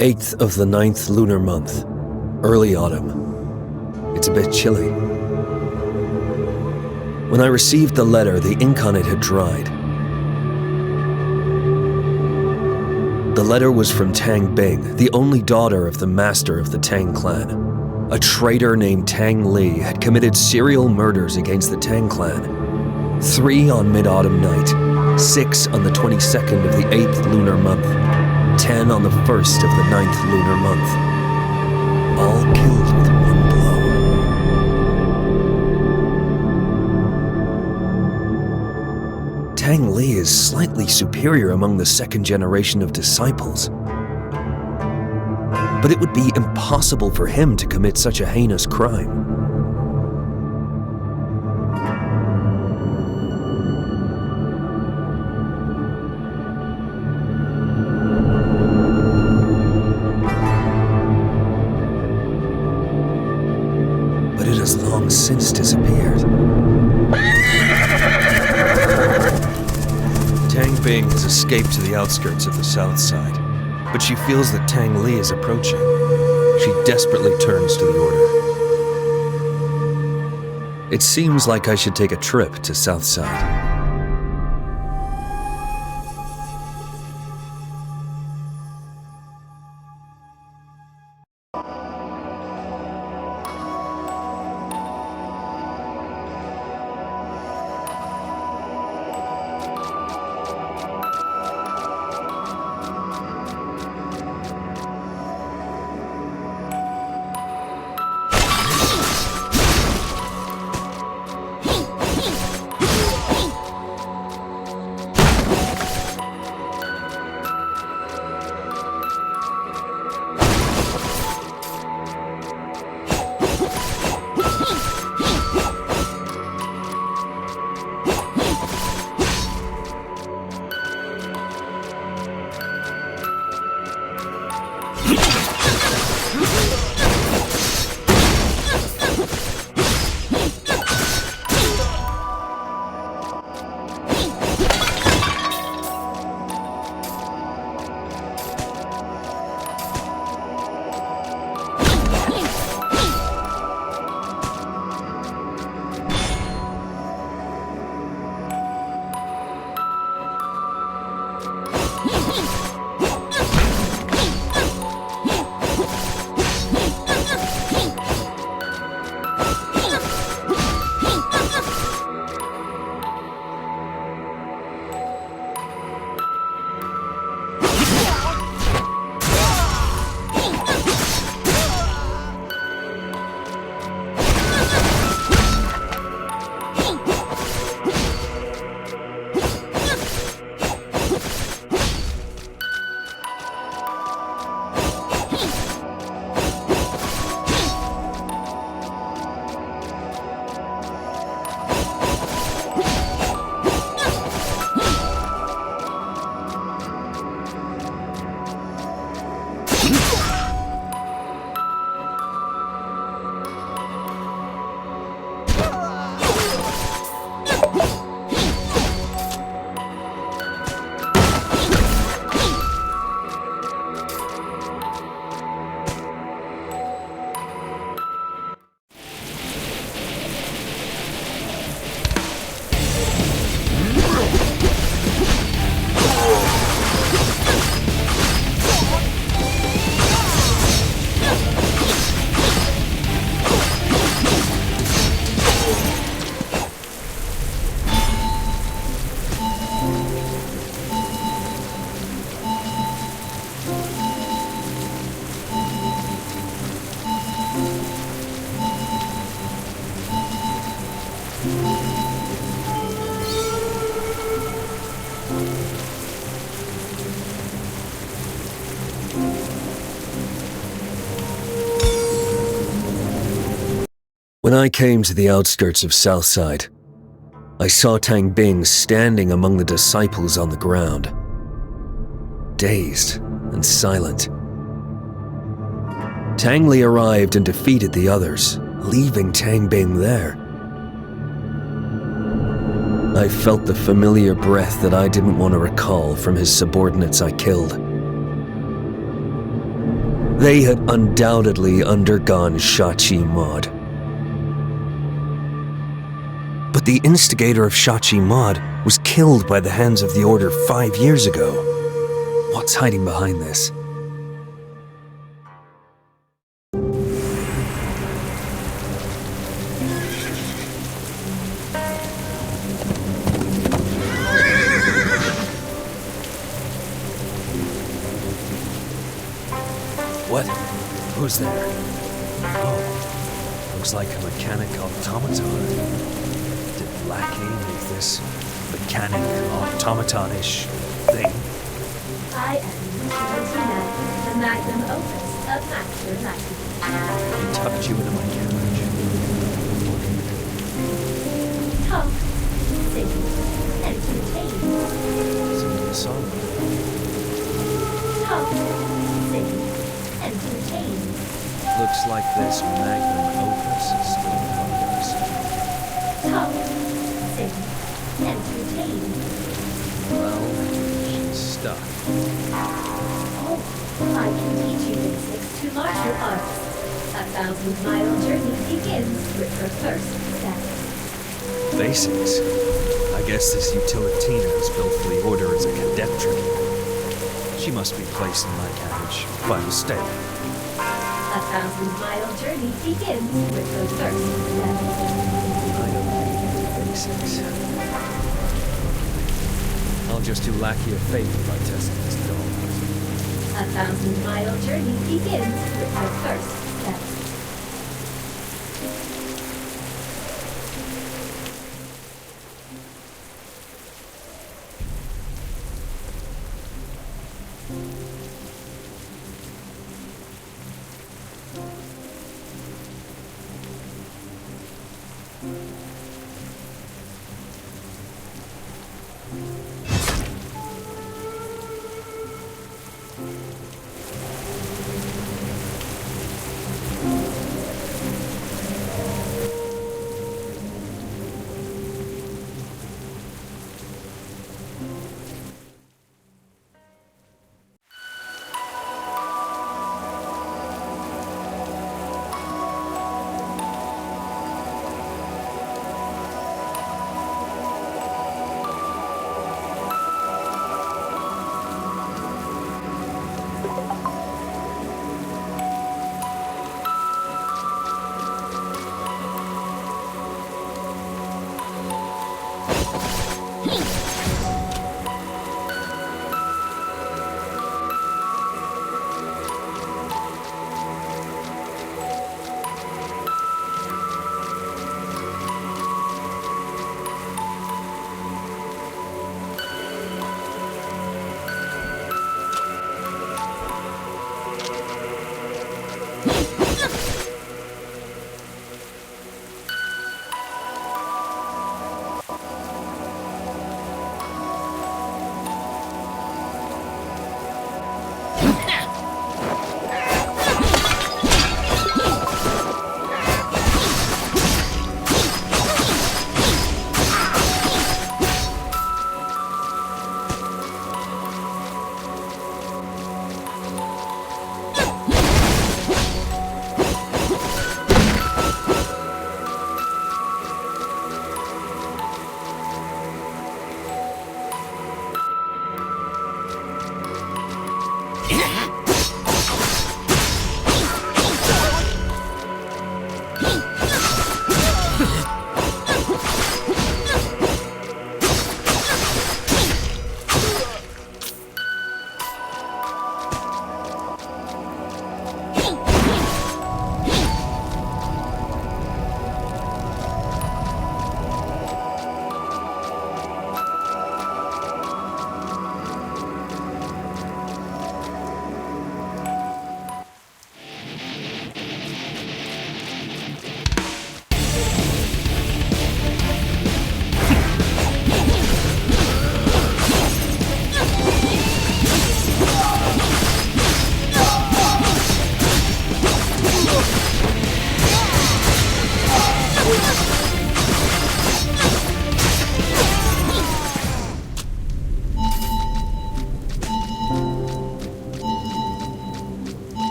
8th of the 9th lunar month, early autumn. It's a bit chilly. When I received the letter, the ink on it had dried. The letter was from Tang Bing, the only daughter of the master of the Tang clan. A traitor named Tang Li had committed serial murders against the Tang clan. 3 on mid-autumn night, 6 on the 22nd of the 8th lunar month, 10 on the 1st of the 9th lunar month. All killed with one blow. Tang Li is slightly superior among the second generation of disciples. But it would be impossible for him to commit such a heinous crime. But it has long since disappeared. Tang Bing has escaped to the outskirts of the south side. But she feels that Tang Li is approaching. She desperately turns to the order. It seems like I should take a trip to Southside. When I came to the outskirts of Southside, I saw Tang Bing standing among the disciples on the ground, dazed and silent. Tang Li arrived and defeated the others, leaving Tang Bing there. I felt the familiar breath that I didn't want to recall from his subordinates I killed. They had undoubtedly undergone Shachi Mod. But the instigator of Shachi Mod was killed by the hands of the Order 5 years ago. What's hiding behind this? What? Who's there? Oh, looks like a mechanic automaton. Did Lackey make this mechanic automaton-ish thing? I am Valentina, the magnum opus of Master Lackey. He tucked you into my carriage. Talk, sing, entertain. Sing the song. Talk, sing, entertain. Looks like this magnum opus is still in progress. Talk, sing, entertain. Well, she's stuck. Oh, I can teach you basics to martial arts. A 1,000-mile journey begins with her first step. Basics. I guess this Utilitina is built for the Order as a cadet training. She must be placed in my carriage by mistake. A 1,000-mile journey begins with her first step. I don't need basics. I'll just do Lackey a favor by testing this doll. A 1,000-mile journey begins with her first step.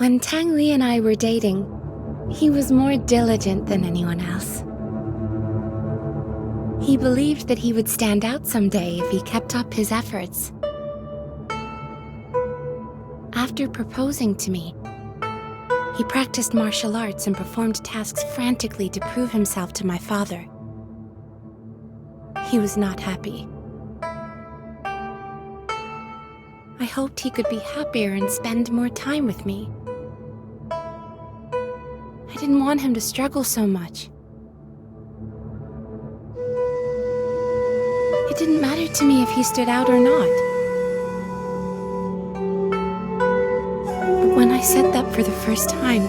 When Tang Li and I were dating, he was more diligent than anyone else. He believed that he would stand out someday if he kept up his efforts. After proposing to me, he practiced martial arts and performed tasks frantically to prove himself to my father. He was not happy. I hoped he could be happier and spend more time with me. I didn't want him to struggle so much. It didn't matter to me if he stood out or not. But when I said that for the first time,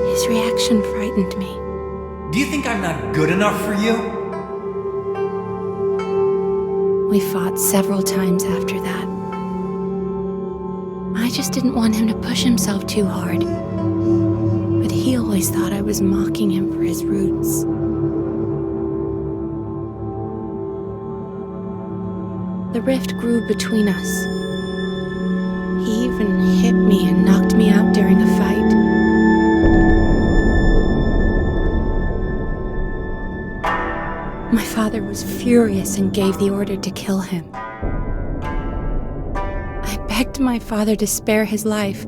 his reaction frightened me. Do you think I'm not good enough for you? We fought several times after that. I just didn't want him to push himself too hard. But he always thought I was mocking him for his roots. The rift grew between us. He even hit me and knocked me out during a fight. My father was furious and gave the order to kill him. I begged my father to spare his life.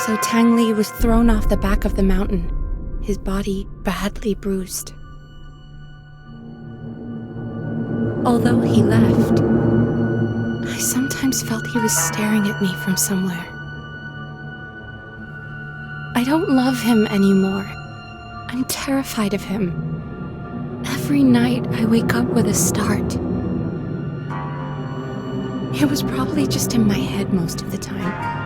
So Tang Li was thrown off the back of the mountain, his body badly bruised. Although he left, I sometimes felt he was staring at me from somewhere. I don't love him anymore. I'm terrified of him. Every night I wake up with a start. It was probably just in my head most of the time.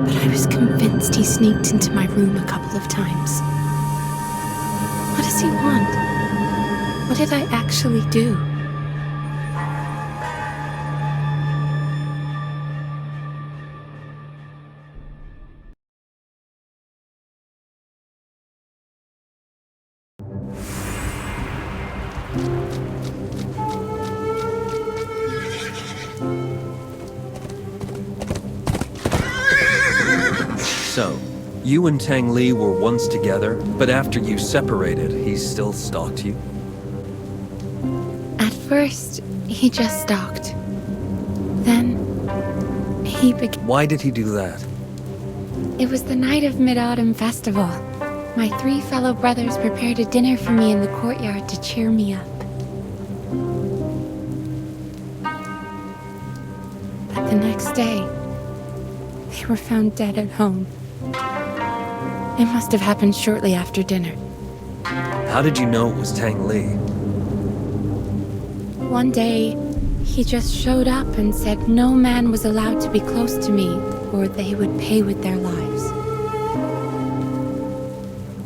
But I was convinced he sneaked into my room a couple of times. What does he want? What did I actually do? So, you and Tang Li were once together, but after you separated, he still stalked you? At first, he just stalked. Then, he began. Why did he do that? It was the night of Mid-Autumn Festival. My 3 fellow brothers prepared a dinner for me in the courtyard to cheer me up. But the next day, they were found dead at home. It must have happened shortly after dinner. How did you know it was Tang Li? One day, he just showed up and said no man was allowed to be close to me, or they would pay with their lives.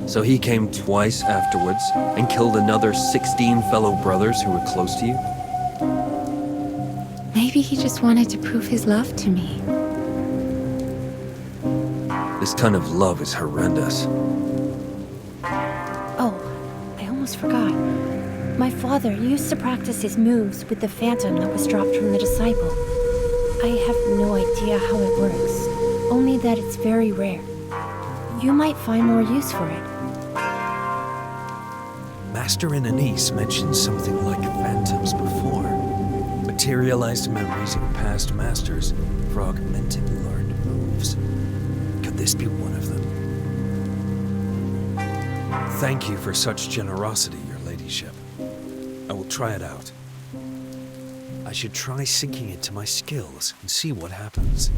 So he came twice afterwards and killed another 16 fellow brothers who were close to you? Maybe he just wanted to prove his love to me. This kind of love is horrendous. Oh, I almost forgot. My father used to practice his moves with the phantom that was dropped from the disciple. I have no idea how it works, only that it's very rare. You might find more use for it. Master and Anise mentioned something like phantoms before. Materialized memories of past masters, fragmented learned moves. Could this be one of them? Thank you for such generosity, your ladyship. I will try it out. I should try sinking it to my skills and see what happens.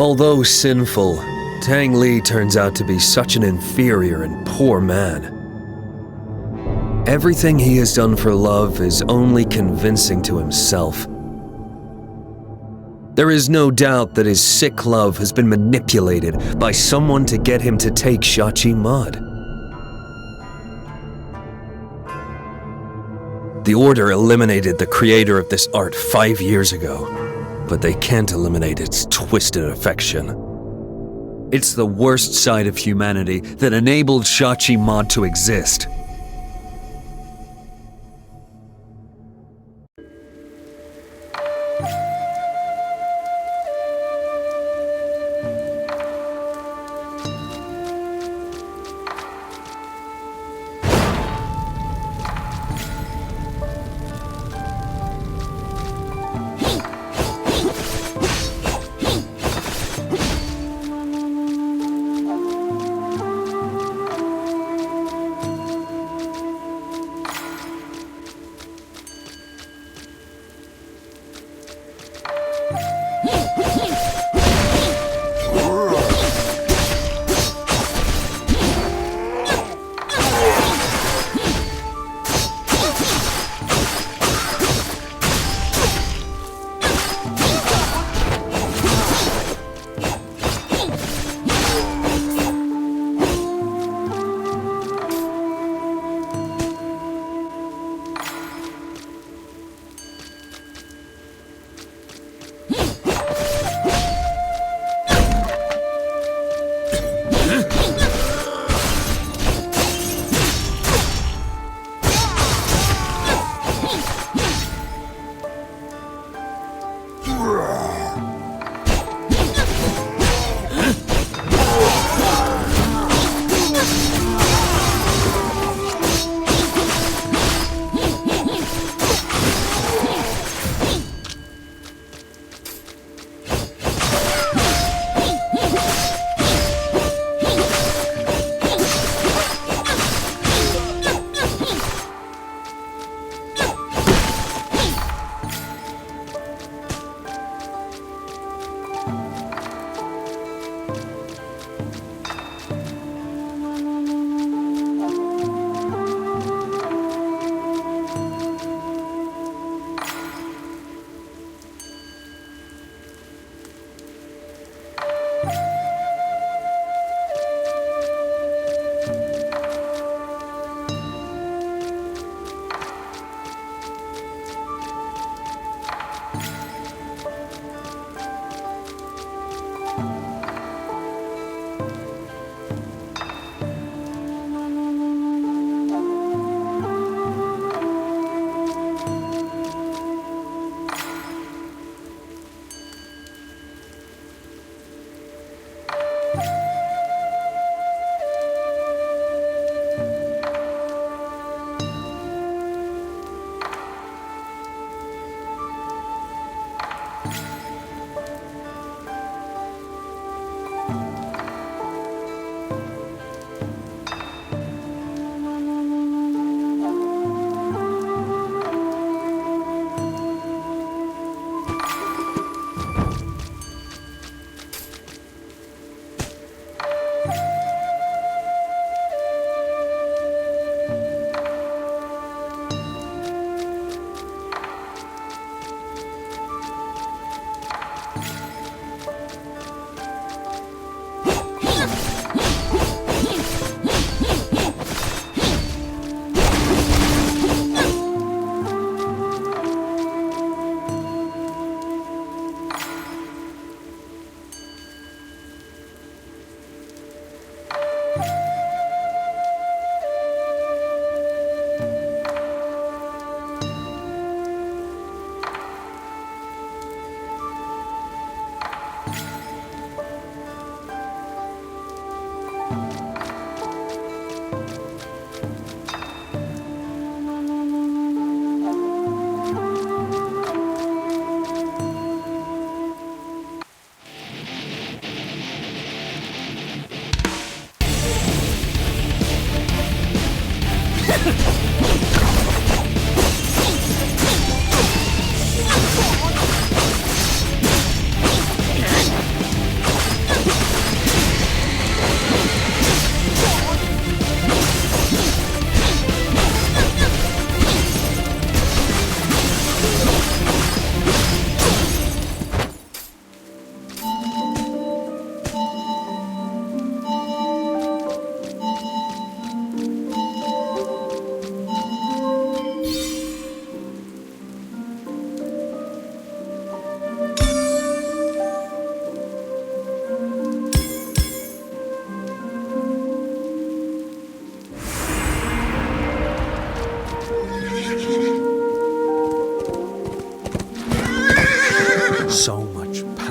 Although sinful, Tang Li turns out to be such an inferior and poor man. Everything he has done for love is only convincing to himself. There is no doubt that his sick love has been manipulated by someone to get him to take Shachi Mud. The Order eliminated the creator of this art 5 years ago, but they can't eliminate its twisted affection. It's the worst side of humanity that enabled Shachi Mud to exist.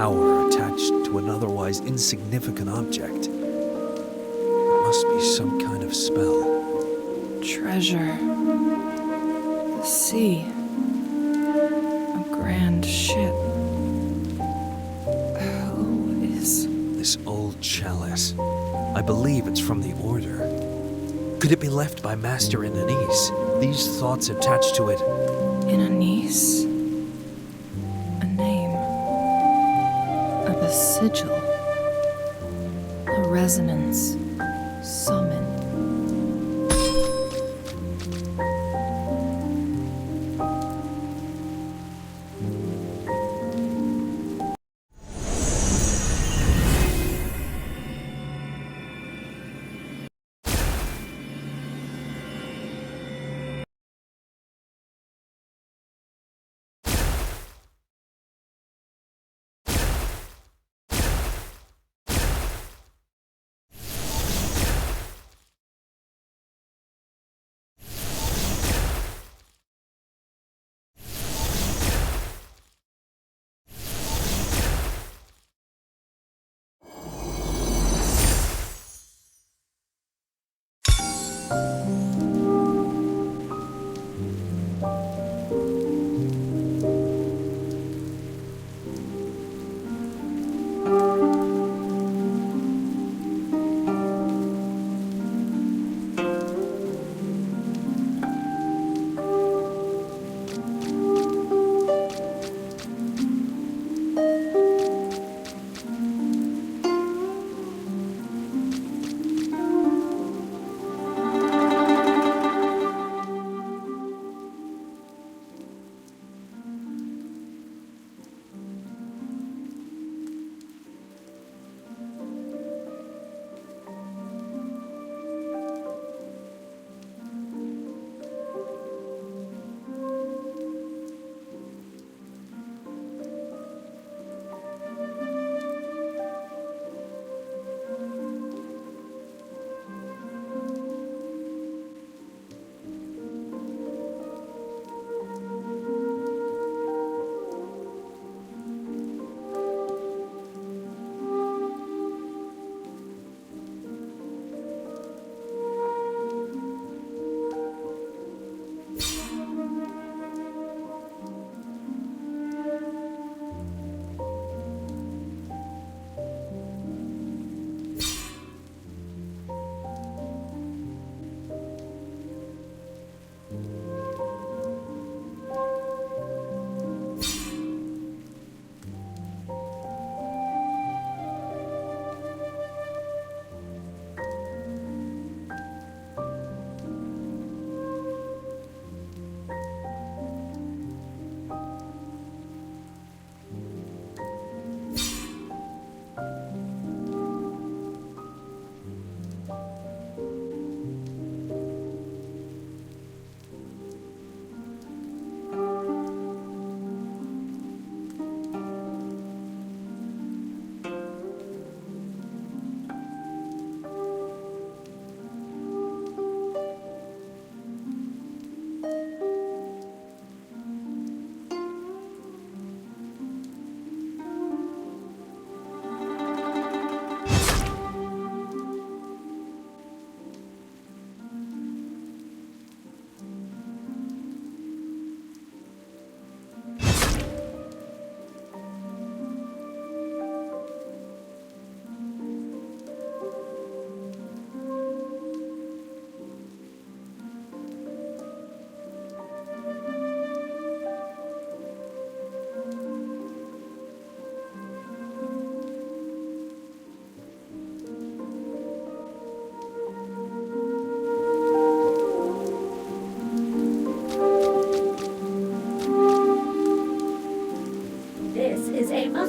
power attached to an otherwise insignificant object. It must be some kind of spell. Treasure. The sea. A grand ship. Who is... This old chalice. I believe it's from the Order. Could it be left by Master in Anise? These thoughts attached to it. In Anise? A name. A sigil. A resonance. Summoned.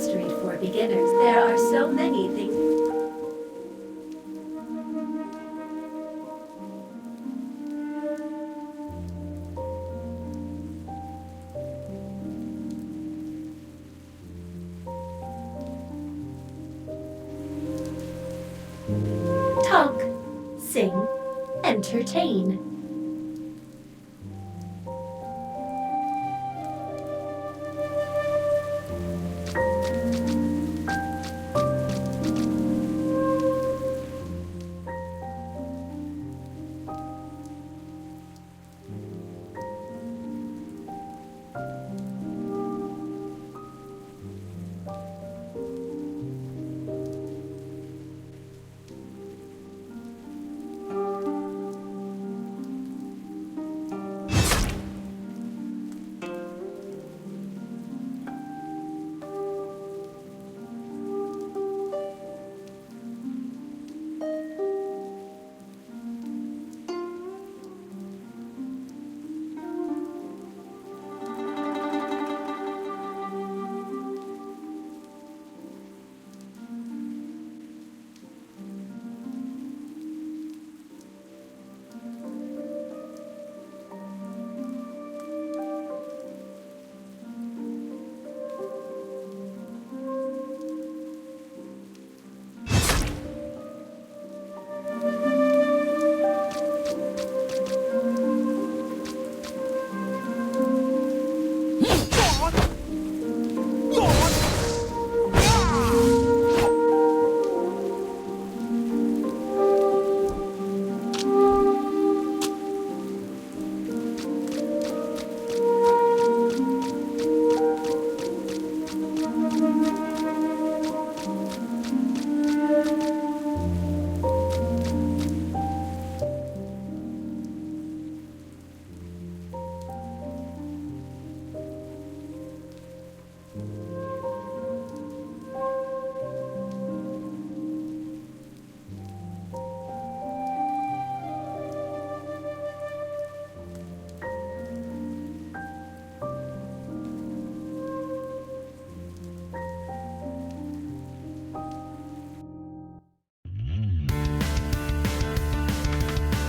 must read for beginners. There are so many things. Talk, sing, entertain.